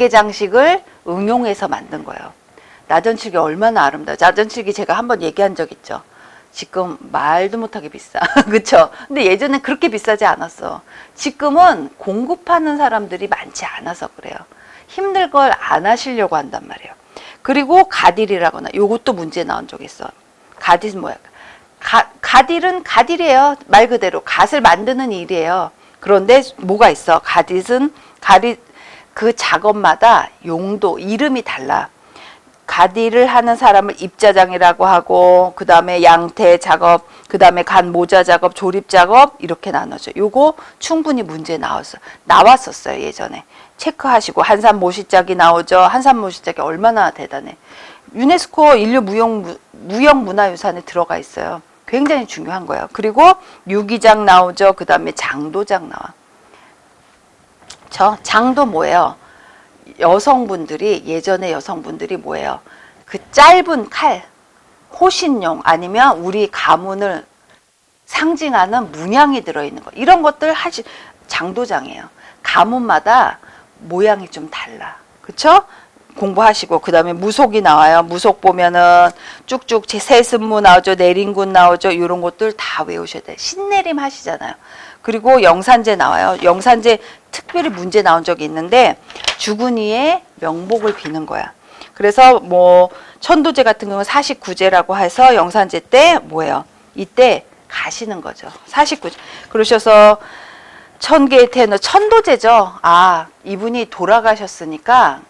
장식을 응용해서 만든 거예요. 나전칠기 얼마나 아름다워요. 나전칠기 제가 한번 얘기한 적 있죠. 지금 말도 못하게 비싸. 그쵸? 근데 예전엔 그렇게 비싸지 않았어. 지금은 공급하는 사람들이 많지 않아서 그래요. 힘들 걸 안 하시려고 한단 말이에요. 그리고 가딜이라거나 요것도 문제 나온 적 있어. 가딜은 뭐야? 가딜은 가딜이에요. 말 그대로 갓을 만드는 일이에요. 그런데 뭐가 있어? 가딜은 그 작업마다 용도, 이름이 달라. 가디를 하는 사람을 입자장이라고 하고, 그 다음에 양태 작업, 그 다음에 간 모자 작업, 조립 작업 이렇게 나눠져. 요거 충분히 문제 나왔었어요. 예전에 체크하시고. 한산 모시짝이 나오죠. 한산 모시짝이 얼마나 대단해. 유네스코 인류 무형문화유산에 들어가 있어요. 굉장히 중요한 거예요. 그리고 유기장 나오죠. 그 다음에 장도장 나와. 장도 뭐예요? 예전에 여성분들이 뭐예요? 그 짧은 칼, 호신용 아니면 우리 가문을 상징하는 문양이 들어있는 거. 이런 것들 장도장이에요. 가문마다 모양이 좀 달라. 그쵸? 공부하시고, 그 다음에 무속이 나와요. 무속 보면은 쭉쭉 세습무 나오죠. 내린군 나오죠. 이런 것들 다 외우셔야 돼요. 신내림 하시잖아요. 그리고 영산제 나와요. 영산제 특별히 문제 나온 적이 있는데 죽은 이의 명복을 비는 거야. 그래서 뭐 천도제 같은 경우는 49제라고 해서 영산제 때 뭐예요? 이때 가시는 거죠. 49제. 그러셔서 천개의 테너 천도제죠. 이분이 돌아가셨으니까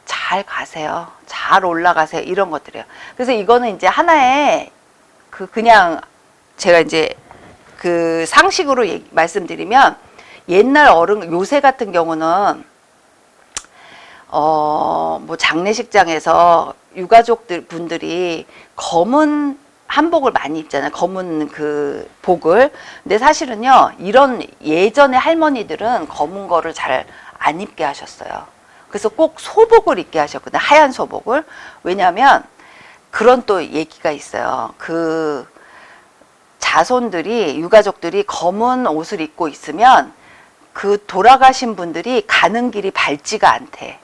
잘 가세요. 잘 올라가세요. 이런 것들이에요. 그래서 이거는 이제 하나의 그냥 제가 이제 그 상식으로 말씀드리면 옛날 요새 같은 경우는 뭐 장례식장에서 분들이 검은 한복을 많이 입잖아요. 검은 그 복을. 근데 사실은요, 이런 예전에 할머니들은 검은 거를 잘 안 입게 하셨어요. 그래서 꼭 소복을 입게 하셨거든요. 하얀 소복을. 왜냐하면 그런 또 얘기가 있어요. 자손들이, 유가족들이 검은 옷을 입고 있으면 그 돌아가신 분들이 가는 길이 밝지가 않대.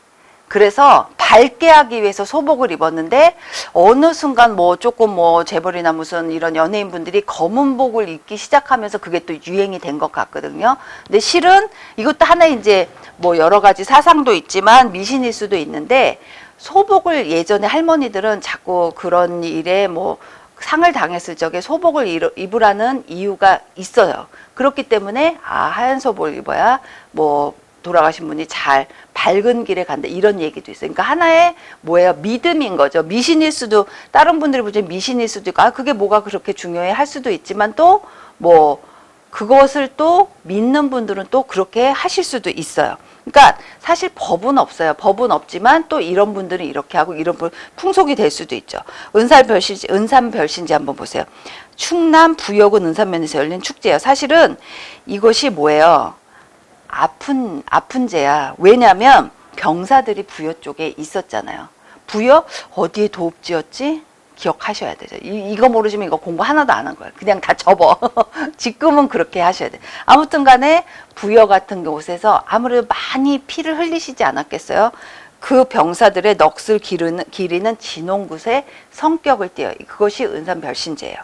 그래서 밝게 하기 위해서 소복을 입었는데 어느 순간 뭐 조금 뭐 재벌이나 무슨 이런 연예인분들이 검은 복을 입기 시작하면서 그게 또 유행이 된 것 같거든요. 근데 실은 이것도 하나의 이제 뭐 여러 가지 사상도 있지만 미신일 수도 있는데, 소복을 예전에 할머니들은 자꾸 그런 일에 뭐 상을 당했을 적에 소복을 입으라는 이유가 있어요. 그렇기 때문에 하얀 소복을 입어야 뭐 돌아가신 분이 잘 밝은 길에 간다, 이런 얘기도 있어요. 그러니까 하나의 뭐예요? 믿음인 거죠. 미신일 수도, 다른 분들이 보시면 미신일 수도 있고 그게 뭐가 그렇게 중요해 할 수도 있지만, 또 뭐 그것을 또 믿는 분들은 또 그렇게 하실 수도 있어요. 그러니까 사실 법은 없어요. 법은 없지만 또 이런 분들은 이렇게 하고 이런 분 풍속이 될 수도 있죠. 은산별신지 한번 보세요. 충남 부여군 은산면에서 열린 축제예요. 사실은 이것이 뭐예요? 아픈 제야. 왜냐하면 병사들이 부여 쪽에 있었잖아요. 부여 어디에 도읍지였지? 기억하셔야 되죠. 이거 모르시면 이거 공부 하나도 안 한 거예요. 그냥 다 접어. 지금은 그렇게 하셔야 돼요. 아무튼 간에 부여 같은 곳에서 아무래도 많이 피를 흘리시지 않았겠어요? 그 병사들의 넋을 기리는 진홍굿의 성격을 띠어요. 그것이 은산별신제예요.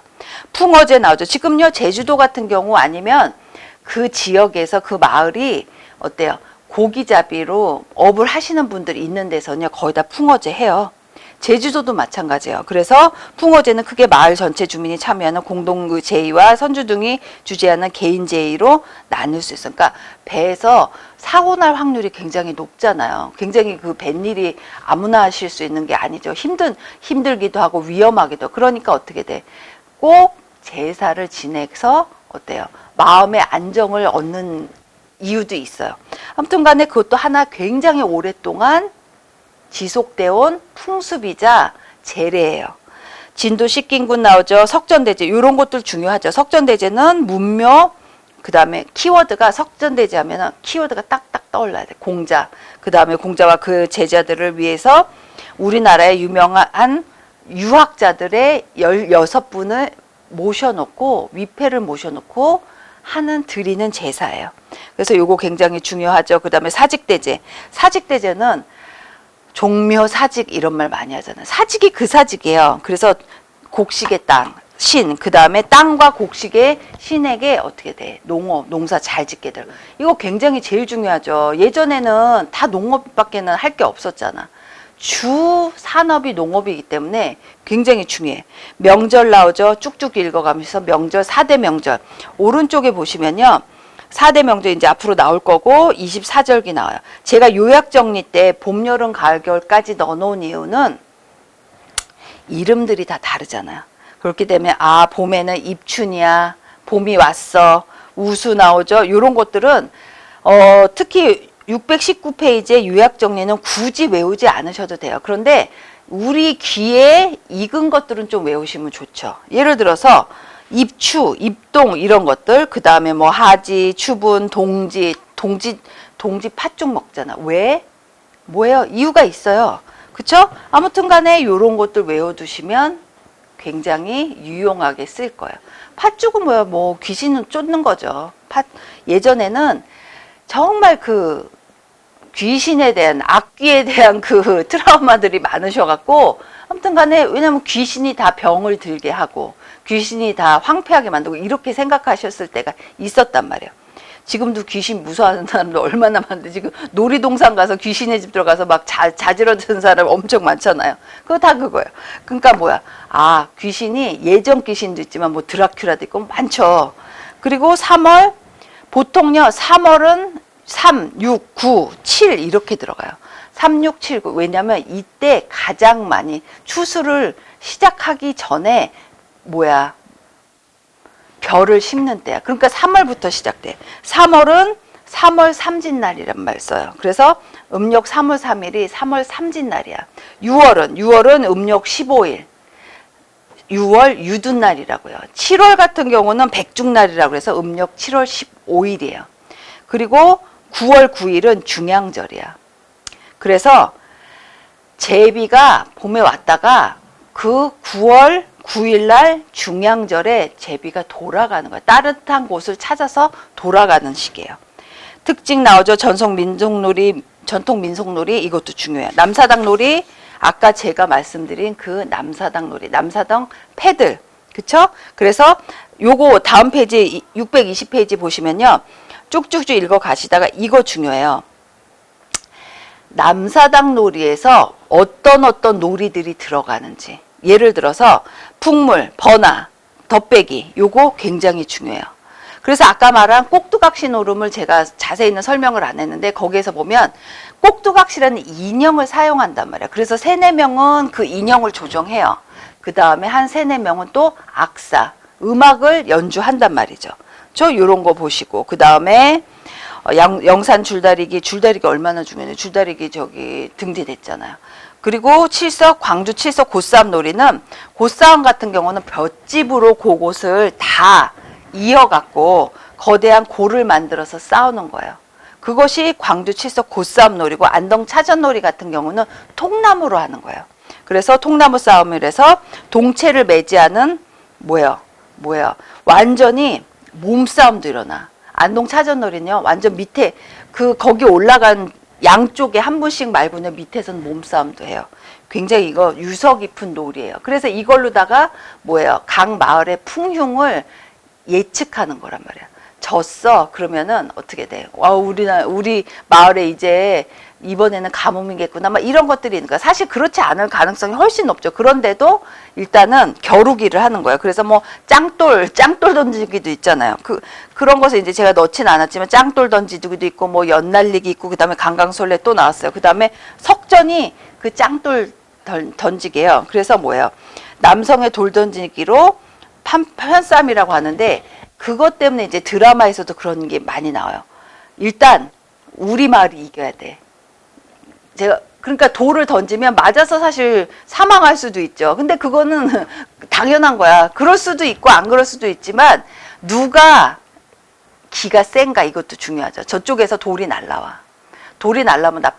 풍어제 나오죠. 지금요, 제주도 같은 경우 아니면 그 지역에서 그 마을이 어때요? 고기잡이로 업을 하시는 분들이 있는 데서는요, 거의 다 풍어제 해요. 제주도도 마찬가지예요. 그래서 풍어제는 크게 마을 전체 주민이 참여하는 공동 제의와 선주등이 주재하는 개인 제의로 나눌 수 있어요. 그러니까 배에서 사고 날 확률이 굉장히 높잖아요. 굉장히 그 뱃일이 아무나 하실 수 있는 게 아니죠. 힘들기도 하고 위험하기도. 그러니까 어떻게 돼? 꼭 제사를 지내서 어때요? 마음의 안정을 얻는 이유도 있어요. 아무튼 간에 그것도 하나 굉장히 오랫동안 지속되어 온 풍습이자 제례예요. 진도 식긴군 나오죠. 석전대제, 이런 것들 중요하죠. 석전대제는 문묘, 그 다음에 키워드가, 석전대제 하면은 키워드가 딱딱 떠올라야 돼. 공자. 그 다음에 공자와 그 제자들을 위해서 우리나라의 유명한 유학자들의 16분을 모셔놓고, 위패를 모셔놓고 하는, 드리는 제사예요. 그래서 요거 굉장히 중요하죠. 그 다음에 사직대제. 사직대제는 종묘사직 이런 말 많이 하잖아요. 사직이 그 사직이에요. 그래서 곡식의 땅, 신, 그 다음에 땅과 곡식의 신에게 어떻게 돼? 농사 잘 짓게 되고. 이거 굉장히 제일 중요하죠. 예전에는 다 농업밖에는 할 게 없었잖아. 주 산업이 농업이기 때문에 굉장히 중요해. 명절 나오죠. 쭉쭉 읽어가면서 명절, 4대 명절. 오른쪽에 보시면요. 4대 명절 이제 앞으로 나올 거고 24절기 나와요. 제가 요약 정리 때 봄, 여름, 가을, 겨울까지 넣어놓은 이유는 이름들이 다 다르잖아요. 그렇기 때문에 봄에는 입춘이야, 봄이 왔어, 우수 나오죠. 이런 것들은 특히 619페이지의 요약 정리는 굳이 외우지 않으셔도 돼요. 그런데 우리 귀에 익은 것들은 좀 외우시면 좋죠. 예를 들어서 입추, 입동 이런 것들, 그 다음에 뭐 하지, 추분, 동지 팥죽 먹잖아. 왜? 뭐예요? 이유가 있어요. 그쵸? 아무튼 간에 요런 것들 외워두시면 굉장히 유용하게 쓸 거예요. 팥죽은 뭐야? 뭐 귀신은 쫓는 거죠. 예전에는 정말 그 귀신에 대한, 악귀에 대한 그 트라우마들이 많으셔갖고, 아무튼 간에 왜냐면 귀신이 다 병을 들게 하고 귀신이 다 황폐하게 만들고 이렇게 생각하셨을 때가 있었단 말이에요. 지금도 귀신 무서워하는 사람들 얼마나 많은데, 지금 놀이동산 가서 귀신의 집 들어가서 막 자지러지는 사람 엄청 많잖아요. 그거 다 그거예요. 그러니까 뭐야? 귀신이 예전 귀신도 있지만 뭐 드라큘라도 있고 많죠. 그리고 3월, 보통요 3월은 3, 6, 9, 7 이렇게 들어가요. 3, 6, 7, 9. 왜냐면 이때 가장 많이 추수를 시작하기 전에 별을 심는 때야. 그러니까 3월부터 시작돼. 3월은 3월 삼진날이란 말 써요. 그래서 음력 3월 3일이 3월 삼진날이야. 6월은 음력 15일. 6월 유둔날이라고요. 7월 같은 경우는 백중날이라고 해서 음력 7월 15일이에요. 그리고 9월 9일은 중양절이야. 그래서 제비가 봄에 왔다가 그 9월 9일날 중양절에 제비가 돌아가는 거야. 따뜻한 곳을 찾아서 돌아가는 시기예요. 특징 나오죠. 전통 민속놀이 이것도 중요해요. 남사당 놀이 아까 제가 말씀드린 그 남사당 놀이, 남사당 패들, 그쵸? 그래서 요거 다음 페이지 620페이지 보시면요. 쭉쭉쭉 읽어 가시다가 이거 중요해요. 남사당 놀이에서 어떤 놀이들이 들어가는지. 예를 들어서 풍물, 번화, 덧배기 요거 굉장히 중요해요. 그래서 아까 말한 꼭두각시 노름을 제가 자세히는 설명을 안 했는데 거기에서 보면 꼭두각시라는 인형을 사용한단 말이에요. 그래서 3-4명은 그 인형을 조정해요. 그 다음에 한 3-4명은 또 악사, 음악을 연주한단 말이죠. 요런 거 보시고 그 다음에 영산 줄다리기 얼마나 중요해요. 줄다리기 저기 등재됐잖아요. 그리고 광주 칠석 고싸움 놀이는 고싸움 같은 경우는 볏짚으로 그곳을 다 이어갖고 거대한 고를 만들어서 싸우는 거예요. 그것이 광주 칠석 고싸움 놀이고 안동 차전놀이 같은 경우는 통나무로 하는 거예요. 그래서 통나무 싸움이라서 동체를 매지하는 뭐예요? 완전히 몸싸움도 일어나. 안동 차전놀이는요. 완전 밑에 거기 올라간 양쪽에 한 분씩 말고는 밑에서는 몸싸움도 해요. 굉장히 이거 유서 깊은 놀이에요. 그래서 이걸로다가 각 마을의 풍흉을 예측하는 거란 말이야. 졌어. 그러면은 어떻게 돼? 우리 마을에 이제 이번에는 가뭄이겠구나. 막 이런 것들이 있는 거야. 사실 그렇지 않을 가능성이 훨씬 높죠. 그런데도 일단은 겨루기를 하는 거예요. 그래서 짱돌 던지기도 있잖아요. 그런 것을 이제 제가 넣진 않았지만 짱돌 던지기도 있고 연날리기 있고 그다음에 강강솔레 또 나왔어요. 그다음에 석전이 그 짱돌 던지기예요. 그래서 남성의 돌 던지기로 편싸움이라고 하는데 그것 때문에 이제 드라마에서도 그런 게 많이 나와요. 일단 우리 마을이 이겨야 돼. 그러니까 돌을 던지면 맞아서 사실 사망할 수도 있죠. 근데 그거는 당연한 거야. 그럴 수도 있고 안 그럴 수도 있지만 누가 기가 센가 이것도 중요하죠. 저쪽에서 돌이 날라와. 돌이 날라오면 나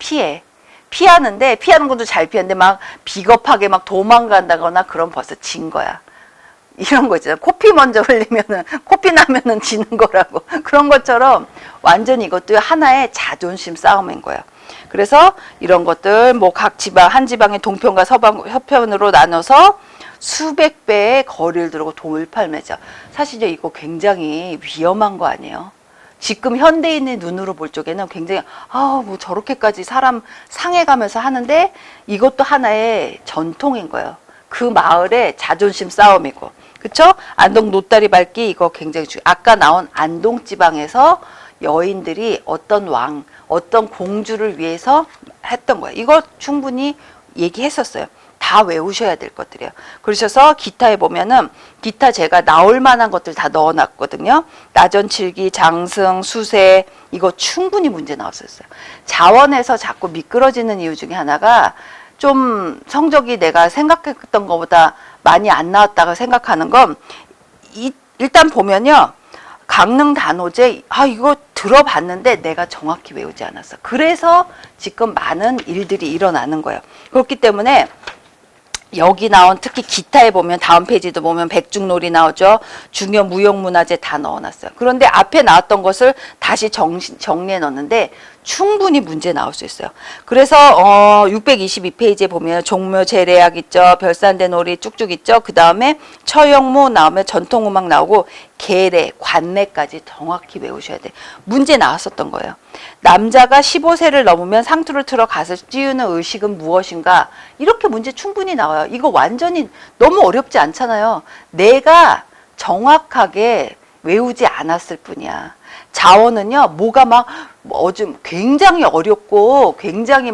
피하는데 피하는 것도 잘 피하는데 막 비겁하게 막 도망간다거나 그럼 벌써 진 거야. 이런 거 있잖아요. 코피 먼저 흘리면은, 코피 나면은 지는 거라고. 그런 것처럼 완전히 이것도 하나의 자존심 싸움인 거예요. 그래서 이런 것들, 각 한 지방의 동편과 서편으로 나눠서 수백 배의 거리를 두르고 돌팔매죠. 사실 이거 굉장히 위험한 거 아니에요? 지금 현대인의 눈으로 볼 적에는 굉장히, 저렇게까지 사람 상해가면서 하는데 이것도 하나의 전통인 거예요. 그 마을의 자존심 싸움이고. 그쵸? 안동 노다리 밟기 이거 굉장히 아까 나온 안동 지방에서 여인들이 어떤 공주를 위해서 했던 거예요. 이거 충분히 얘기했었어요. 다 외우셔야 될 것들이에요. 그러셔서 기타에 보면은 기타 제가 나올 만한 것들 다 넣어놨거든요. 나전칠기, 장승, 수세 이거 충분히 문제 나왔었어요. 자원에서 자꾸 미끄러지는 이유 중에 하나가 좀 성적이 내가 생각했던 것보다 많이 안 나왔다고 생각하는 건 일단 보면요. 강릉 단오제 이거 들어봤는데 내가 정확히 외우지 않았어. 그래서 지금 많은 일들이 일어나는 거예요. 그렇기 때문에 여기 나온 특히 기타에 보면 다음 페이지도 보면 백중놀이 나오죠. 중요 무형문화재 다 넣어놨어요. 그런데 앞에 나왔던 것을 다시 정리해 넣었는데 충분히 문제 나올 수 있어요. 그래서 622페이지에 보면 종묘 재래약 있죠. 별산대 놀이 쭉쭉 있죠. 그 다음에 처형무 나오면 전통음악 나오고 계례, 관례까지 정확히 외우셔야 돼. 문제 나왔었던 거예요. 남자가 15세를 넘으면 상투를 틀어 가슴을 찌우는 의식은 무엇인가? 이렇게 문제 충분히 나와요. 이거 완전히 너무 어렵지 않잖아요. 내가 정확하게 외우지 않았을 뿐이야. 자원은요, 뭐가 굉장히 어렵고 굉장히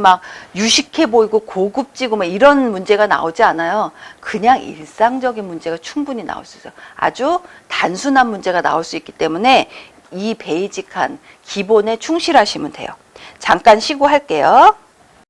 유식해 보이고 고급지고 이런 문제가 나오지 않아요. 그냥 일상적인 문제가 충분히 나올 수 있어요. 아주 단순한 문제가 나올 수 있기 때문에 이 베이직한 기본에 충실하시면 돼요. 잠깐 쉬고 할게요.